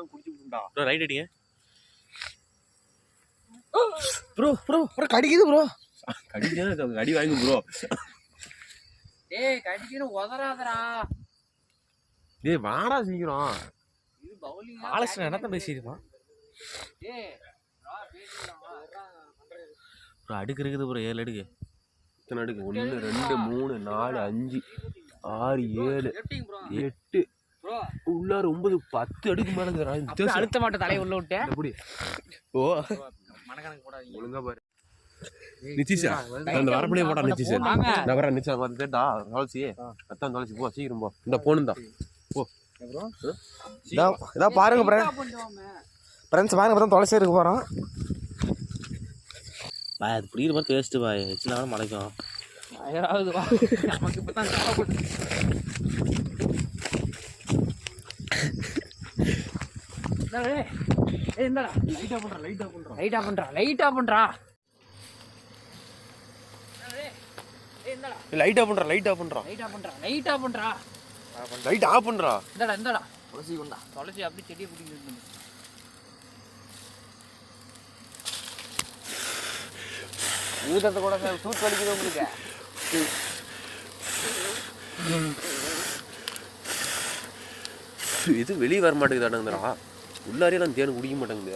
தான் குடிச்சு விட்டுடா. Bro right அடிங்க ப்ரோ கடிக்குது ப்ரோ. கடிச்சா அடி வாங்கு ப்ரோ. டேய் கடிச்சின உதறாதடா. டேய் வாடா சீக்கிரம். இது பவுலிங் ஆலோசனை என்னத்த பேசிருப்பான். டேய் ரா பேசிடலாம் ப்ரோ அடுக்கு இருக்குது ப்ரோ 7 அடுக்கு. இத்தனை அடுக்கு 1 2 3 4 5 6 7 8 ப்ரோ உள்ளார 9 10 அடுக்கு மேல இருக்குடா. அழுத்த மாட்ட தலைய உள்ள விட்டு. எப்படி ஓ மனக்கணக்கு போடாதீங்க. ஒழுங்கா பாரு. நிச்சீஷா அந்த வரப்படியே போடா நிச்சீஷா. நான் வரேன் நிச்சா வந்துட்டா. தொலைச்சி அத்தான் தொலைச்சி போ சீக்கிரம் போ. இந்த போன் தான் போ ப்ரோ. இதா பாருங்க ஃப்ரெண்ட்ஸ் பாருங்க அப்புறம் தொலைச்சி இருக்க போறோம். பாய் அது புரியுற மாதிரி டேஸ்ட் பாய் சின்ன மலைக்கும். அயாவது வா நமக்கு இப்பதான் டேய் ஏய் இந்தடா லைட்டா பண்றா லைட்டா பண்றா டேய் லைட் ஆஃப் பண்றா. லைட் ஆஃப் பண்றா லைட் ஆஃப் பண்றா. இந்தடா துளசி கொண்டா. துளசி அப்படியே செடியை பிடிக்கிட்டு ஊதத்தை கூட சூட் வலிக்குது உங்களுக்கு. இது வெளியே வர மாட்டேங்குதாடா. உள்ளாரே நான் தேன் குடிக்க மாட்டேங்குது.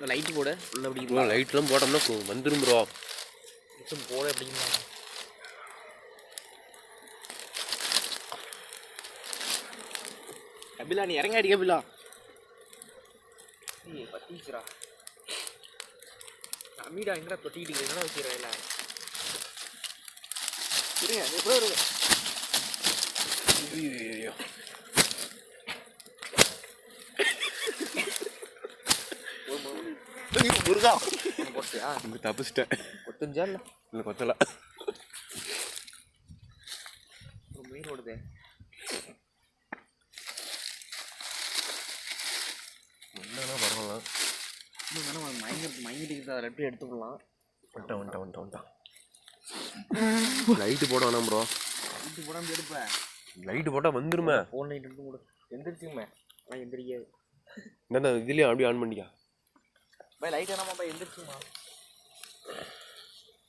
லைட் போட உள்ள அப்படி ப்ரோ லைட்லாம் போட்டோம்னா வந்துடும் ப்ரோ. போட அப்படிங்களா கபிலா நீ இறங்க அடி கபிலா. பத்திச்சுரா அமீடா எங்கடா தொட்டிக்கிட்டு என்ன வச்சுக்கிறேன் இல்லை இருங்க எப்போ இருங்க. முருகா போட்டியா இங்க தப்பிச்சிட்டேன். கொத்துஞ்சா இல்லை இல்லை கொத்தலை. ஒரு மீன் ஓடுதே. என்னன்னா பரவாயில்ல. இன்னும் வேணா மயங்கிட்டு அதை எப்படி எடுத்துக்கலாம். வந்துட்டான் லைட்டு போட வேணாம் ப்ரோ. லைட்டு போடாமல் எடுப்பேன். லைட்டு போட்டால் வந்துருமே. ஃபோன் லைட் எடுத்து கூட எந்திரிச்சுமே. ஆனால் எந்திரிக்காது. என்ன இதுலேயே அப்படியே ஆன் பண்ணிக்கா. பாய் லைட் வேணாமா எந்திரிச்சுமா.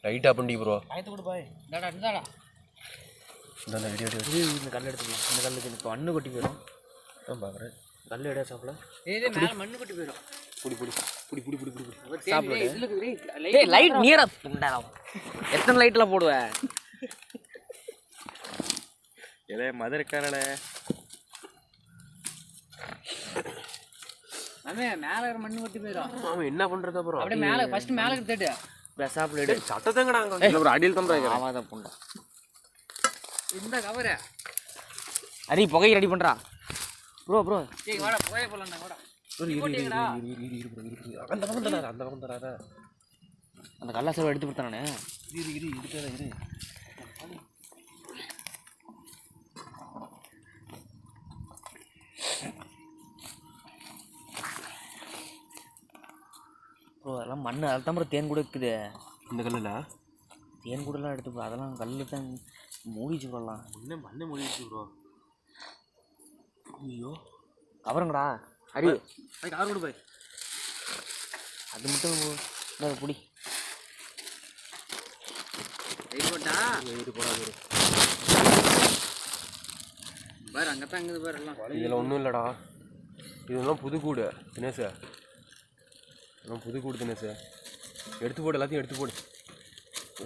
லைட் ஆஃப் பண்ணி ப்ரோ. ஆயத்து கூட பாய் இந்தாடா இந்த வீடியோ இந்த கல் எடுத்துக்கலாம். இந்த கல்லுக்கு இப்போ மண்ணு கொட்டி போயிடும். தான் பார்க்குறேன். கல் எடா சாப்பிட மேலே மண்ணு கொட்டி போயிடும். லைட் நீரா எத்தனை லைட்லாம் போடுவேன். ஏதே மதுரைக்காரனே மேலே மண்ணு கொட்டி போயிடும். அவன் என்ன பண்றதா ப்ரோ. அப்படியே மேலே ஃபர்ஸ்ட் மேலே எடுத்துட்டு சாப்பிட எடு. சட்டத்தங்கடா ஒரு அடியில் தான் ஆமாதான் புண்டா. இந்த கவரை அரி புகை ரெடி பண்றா ப்ரோ. சரி வாடா புகையை போடலாம்டா வாடா. அந்த கல்லா செலவு எடுத்து கொடுத்தானே. ப்ரோ அதெல்லாம் மண் அதெல்லாம் ப்ரோ தேன் கூட இருக்குது. இந்த கல்லில் தேன் கூடலாம் எடுத்து அதெல்லாம் கல் தான் மூடிச்சு ப்ரோலாம். இன்னும் மண்ணை மூடிச்சு ப்ரோ. ஐயோ கவருங்கடா ஹரி கவர் கொடு போய். அது மட்டும் புடி போடாது பாரு. அங்கத்தான் அங்கே பாரு எல்லாம். இதில் ஒன்றும் இல்லைடா. இதெல்லாம் புதுக்கூடு தினேஷ். இதெல்லாம் புதுக்கூடு தினேஷ். எடுத்து போடு எல்லாத்தையும் எடுத்து போடு.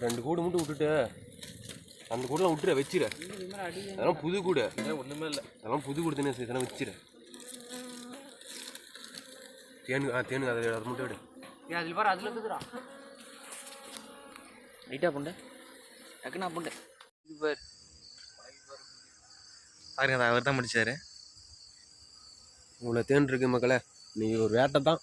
2 கூடு மட்டும் விட்டுட்டு அந்த கூடலாம் விட்டுற வச்சிரு. அதெல்லாம் புது கூடு ஒன்றுமே இல்லை. அதெல்லாம் புது கூடு தினேஷ். இதெல்லாம் வச்சிரு. தேனு அதை மட்டும் விடு. அதில் பாரு அதில் இருக்குதுடா. லைட்டாக புண்டு டக்குனா புண்டு. இது பாரு பாருங்க அவர் தான் முடிச்சாரு. இவ்வளோ தேன் இருக்கு மக்களே, நீ ஒரு வேட்டை தான்.